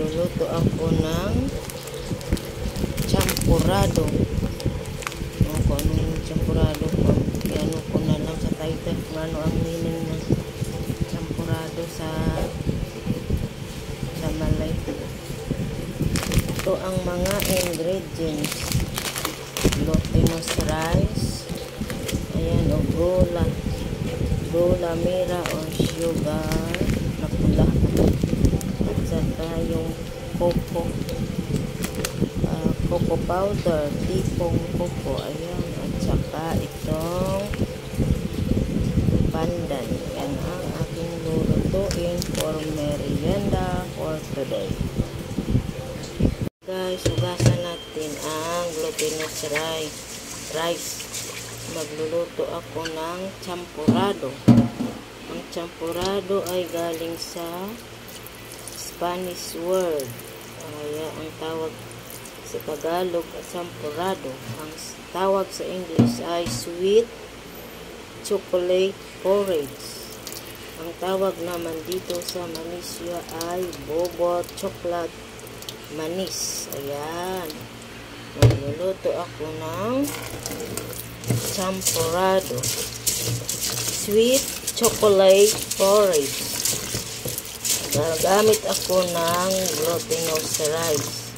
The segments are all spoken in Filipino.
Magluluto ako ng champurrado. Kung ano yung champurrado ko, ano ko na lang sa title kung ano ang meaning ng champurrado sa Malay. Ito ang mga ingredients: glutinous rice, ayan, o gula mera o sugar na pula, at saka yung coco powder, tipong coco, ayan, at saka itong pandan. Yan ang aking lulutuin for merienda for today. Guys, hugasan natin ang glutinous rice. Magluluto ako ng champurrado. Ang champurrado ay galing sa Spanish word. Kaya ang tawag sa Tagalog champurrado. Ang tawag sa English ay sweet chocolate porridge. Ang tawag naman dito sa Malaysia ay bobo chocolate manis. Ayan. Magluluto ako ng champurrado, sweet chocolate porridge. Gagamit ako ng glutinous rice.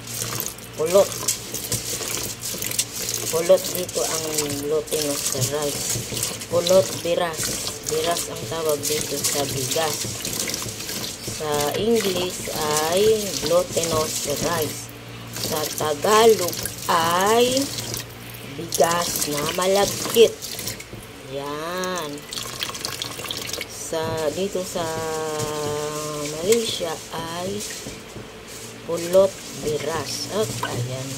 Pulot dito ang glutinous rice. Pulot biras. Biras ang tawag dito sa bigas. Sa English ay glutinous rice. Sa Tagalog ay bigas na malagkit. Yan. Dito sa Malaysia ay pulot biras. At ayan.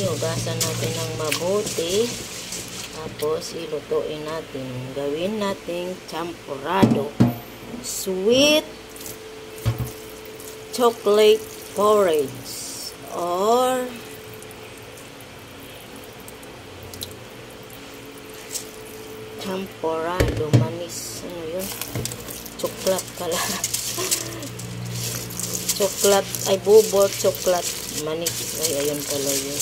Hugasan natin ng mabuti. Tapos ilutuin natin. Gawin nating champurrado, sweet chocolate porridge, or champurrado manis. Ano yun? Chocolate pala. Chocolate, ay bubor chocolate manis. Ay, ayun pala yun.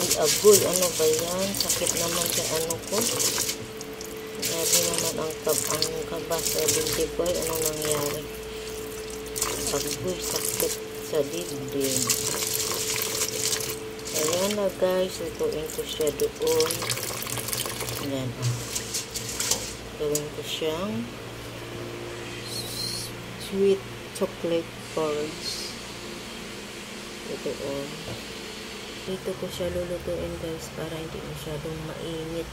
Uy, agoy, ano ba yan? Sakit naman sa ano ko. Sabi naman ang kaba sa dibdib ko. Ay, anong nangyari? Agoy, sakit sa dibdib. Ayan na guys, lutuin ko siya doon. Ayan. Gawin ko siyang sweet chocolate porridge. Ito on. Dito ko siya lulutuin guys para hindi masyadong mainit.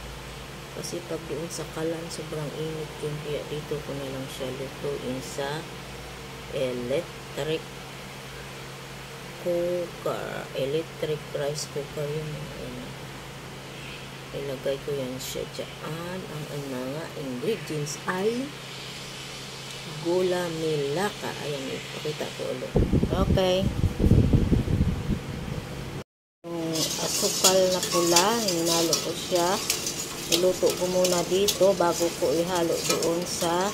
Kasi pag doon sa kalan sobrang init yun. Kaya dito ko na lang siya lutuin sa electric cooker. Electric rice cooker yun. Ilagay ko yan siya dyan. Ang mga ingredients ay gula melaka. Ayan, ipakita ko ulit. Okay. Yung asukal na pula, hinalo ko siya. Iluto ko muna dito bago ko ihalo doon sa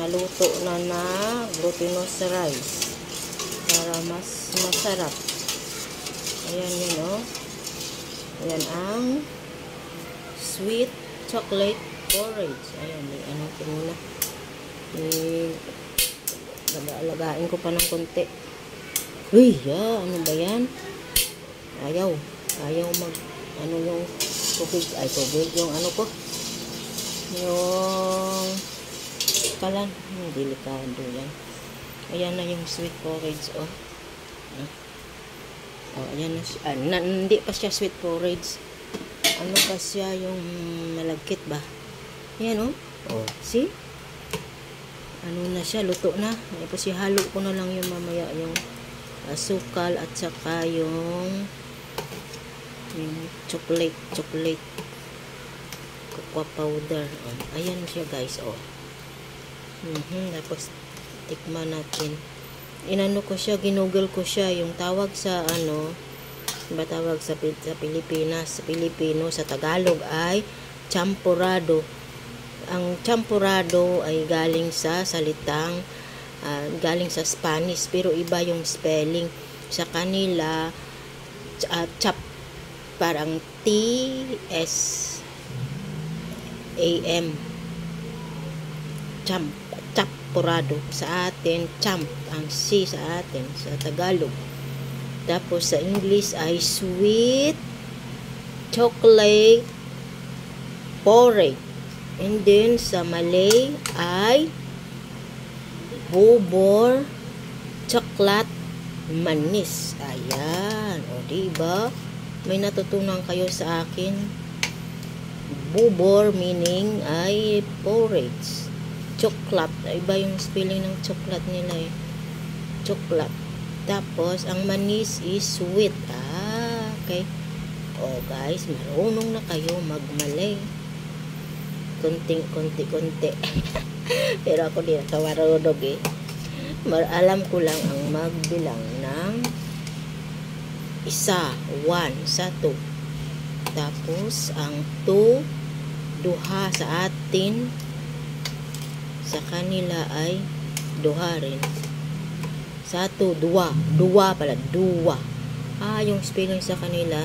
naluto na glutinous rice para mas masarap. Ayan yun, oh. Ayan ang sweet chocolate porridge. Ayan, ano ko muna. Lagain ko pa ng konti. Uy, ano ba yan? Ayaw mag, ano yung tubig, yung ano ko, yung kalan, delikado yan. Ayan na yung sweet porridge, oh. Ayan na siya. Hindi pa siya sweet porridge. Ano pa siya, yung malagkit ba? Ayan, oh. See? Ano na siya, luto na. Tapos ihalo ko na lang yung mamaya yung asukal at saka yung chocolate cocoa powder. Ayan siya guys, oh. Tapos tikman natin. Inano ko siya, ginugol ko siya. Yung tawag sa ano, ba tawag sa Pilipinas, sa Pilipino, sa Tagalog ay champurrado. Ang champurrado ay galing sa salitang galing sa Spanish, pero iba yung spelling. Sa kanila, chap, parang T-S-A-M. Champ, chaporado. Sa atin, champ, ang C sa atin, sa Tagalog. Tapos sa English ay sweet chocolate porridge. And then sa Malay ay bubor chocolate manis. Ayan. O diba? May natutunan kayo sa akin. Bubor meaning ay porridge. Chocolate. Iba yung spelling ng chocolate nila eh. Chocolate. Tapos, ang manis is sweet. Okay. O guys, marunong na kayo magmalay. Konti. Pero ako di nakawarunod eh. Alam ko lang ang magbilang ng 1, 1. Tapos, ang 2, duha sa atin. Sa kanila ay duha rin. Sa 2, dua pala, dua. Yung spelling sa kanila,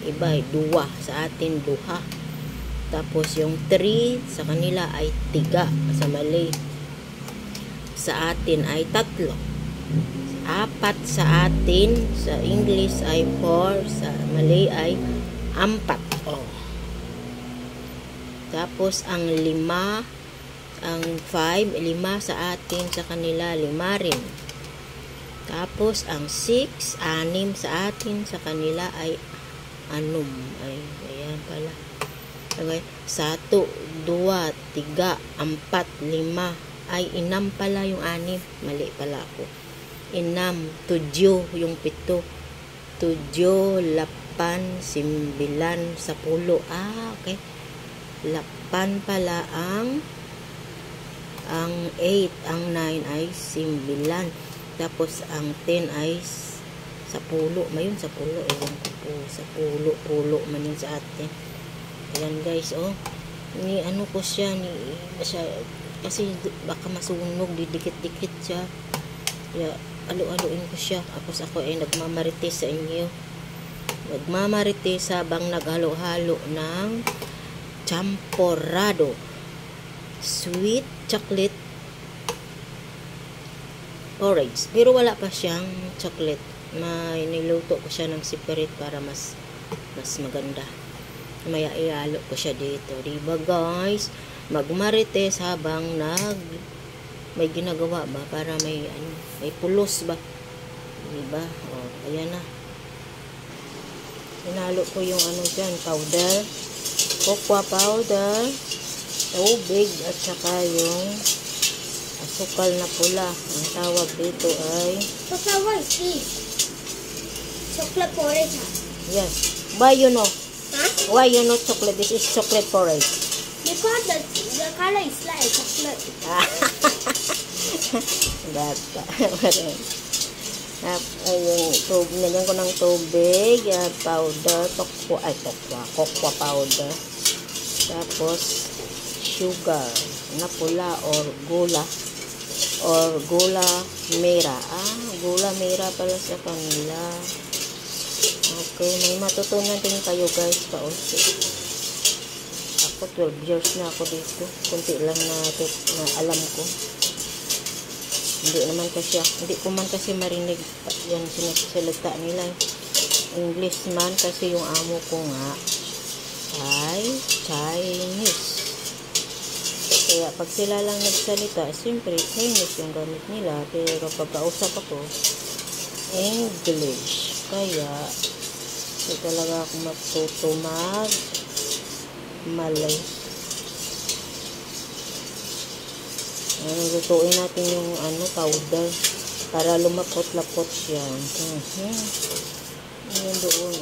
iba ay dua. Sa atin, duha. Tapos yung 3, sa kanila ay tiga. Sa Malay. Sa atin ay 3. 4 sa atin. Sa English ay 4. Sa Malay ay 4. Oh. Tapos ang 5, ang 5 sa atin, sa kanila 5 rin. Tapos ang 6, 6 sa atin, sa kanila ay 6. Ayan pala. Okay. 1, 2, 3, 4, 5 ay 6 pala yung 6. Mali pala ako. 6, 7 yung 7. 7, 8, 9, 10. Okay. 8 pala ang 8, ang 9 ay 9. Tapos ang 10 ay 10. Mayroon 10. Ewan ko po. 10 man yun sa atin. Ayan guys, oh. Ano ko siya, kasi baka masunog, didikit-dikit siya. Kaya, alo-aloin ko siya. Tapos ako ay nagmamarites sa inyo. Nagmamarites habang naghalo-halo ng champorado. Sweet chocolate porridge. Pero wala pa siyang chocolate. Niluto ko siya ng separate para mas maganda. Maya ihalo ko siya dito. Diba guys? Magmarites habang may ginagawa ba para may pulos ba? Diba? O, ayan na. Hinalo ko yung dyan, powder. Cocoa powder. Tubig at saka yung asukal na pula. Ang tawag dito ay chocolate porridge. Yes. Why you know? Huh? Why you know chocolate? This is chocolate porridge. Because the color is like chocolate. Nilagyan ko ng tubig, powder, cocoa powder. Tapos sugar na pula or gula mera. Gula mera pala sa kanila. Okay, may matutunan din kayo guys paunti. Ako 12 years na ako dito. Kunti lang na alam ko. Hindi ko man kasi marinig yan sinasalita nila. English man kasi yung amo ko nga ay Chinese. Kaya pag sila lang nagsalita, siyempre Chinese yung gamit nila. Pero pag kausap ako, English. Kaya, hindi talaga ako matuto Malay. Lutuin natin yung powder para lumapot-lapot siya. Ayan doon,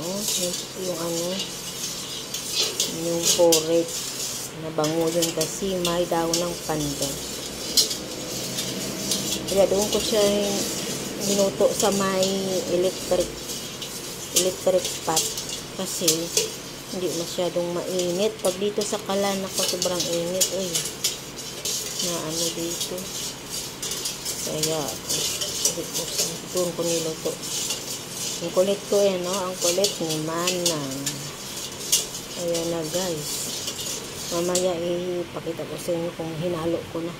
yung porridge. Nabango yun kasi may daw ng pandan. Kaya doon ko siya minuto sa may electric pot kasi hindi masyadong mainit. Pag dito sa kalan ako sobrang init na dito. Kaya, doon ko niluto. Ang kulit ko no? Ang kulit ni Manang. Ayan na guys. Mamaya ipakita ko sa inyo kung hinalo ko na.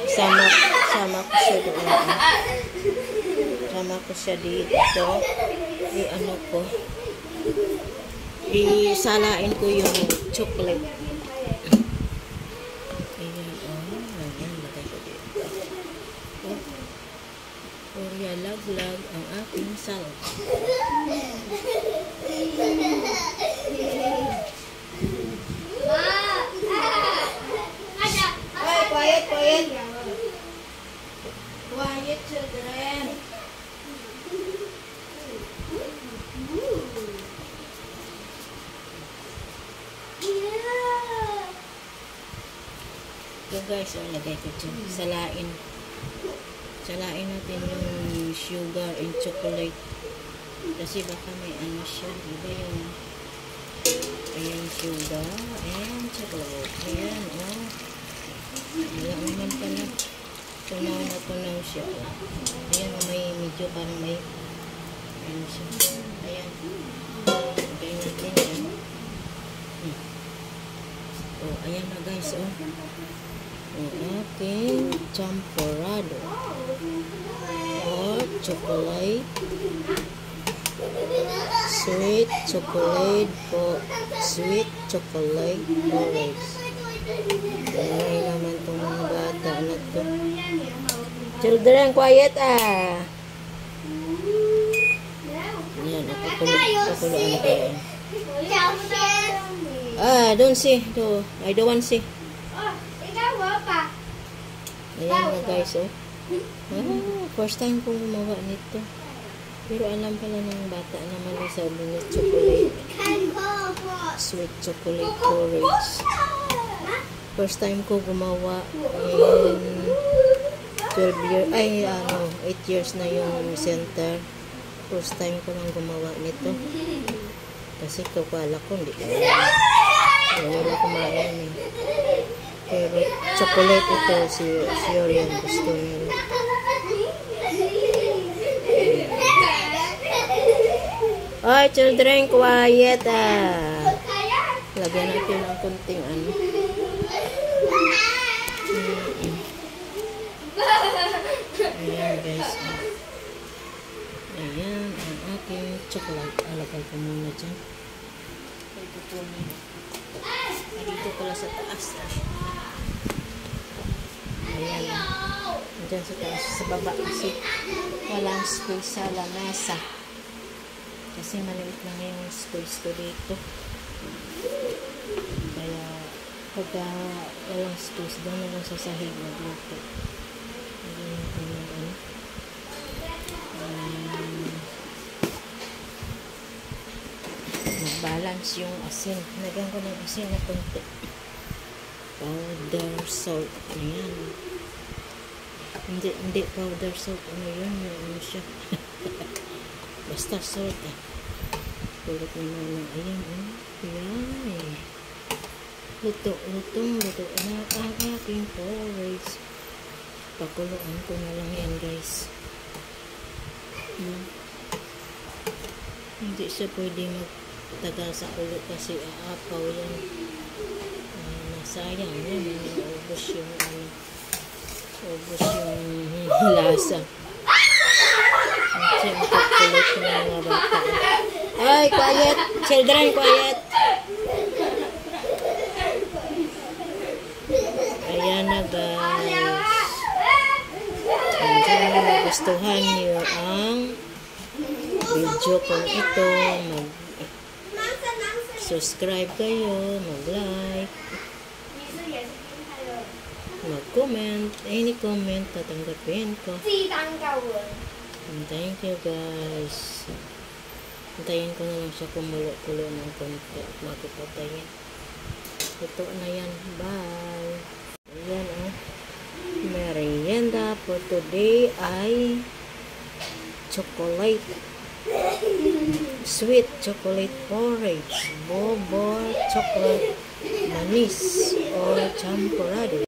Sama ko siya doon. Sama ko siya dito. Ano ko. Isalain ko yung chocolate. Ayan, ayan, lagay ko dito. Orya laglag ang aking salad. Hey, quiet. Quiet, children. So guys, lagay ko dyan. Salain natin yung sugar and chocolate. Kasi baka may ano siya. Diba yung ayan sugar and chocolate. Ayan, wala naman pala. Tunaw na tunaw siya. Ayan, may medyo parang may ayan siya. Ayan. Lagay natin yan. Ayan na guys, ang aking champorado or chocolate, sweet chocolate porridge. Dahil naman itong mga bata na to. Children, quiet Ayan, pakuluan ko yan. Don't see. I don't want see. Ayan na guys, first time kong gumawa nito. Pero alam pala ng bata naman na sabi niya chocolate. Sweet chocolate porridge. First time ko gumawa in 8 years na yung center. First time ko nang gumawa nito. Kasi kukala ko, hindi ko wala kumain eh. Pero chocolate ito, si Orion gusto nila. Oy, children, quiet Lagyan natin ng kunting ano. Ayan guys. Ayan ang aking chocolate. Alagay ko muna dyan. Ito po niya. Dito pala sa taas. Ayan. Diyan sa taas. Sa baba kasi walang space sa lamesa. Kasi maliit lang yung space ko dito. Kaya pagka walang space, doon na lang sa sahig magluto. Ayan ito yung ano. Balance yung asin. Nagyan ko ng asin na konti. Powder salt. Ayan. Hindi powder salt. Ano yun? Ano siya? Basta salt Pulot naman ng ayan. Ayan. Luto na ang aking porridge. Pakuluan ko na lang yan guys. Hindi siya pwede magtagal sa ulo kasi aapaw yan. Nasayang yan. Ubos yung lasa. Kasi magkakulot ng mga bata. Ay, quiet! Children, quiet! Ayan na guys. Kung nagustuhan nyo ang video kong ito, mag-subscribe kayo, mag-like, mag-comment, any comment, tatanggapin ko. Thank you guys. Hintayin ko na lang siya kumulo-kulo ng konti at makipatayin. Ito na yan. Bye! Ayan merienda for today ay chocolate. Sweet chocolate porridge. Bobo chocolate manis or champorado.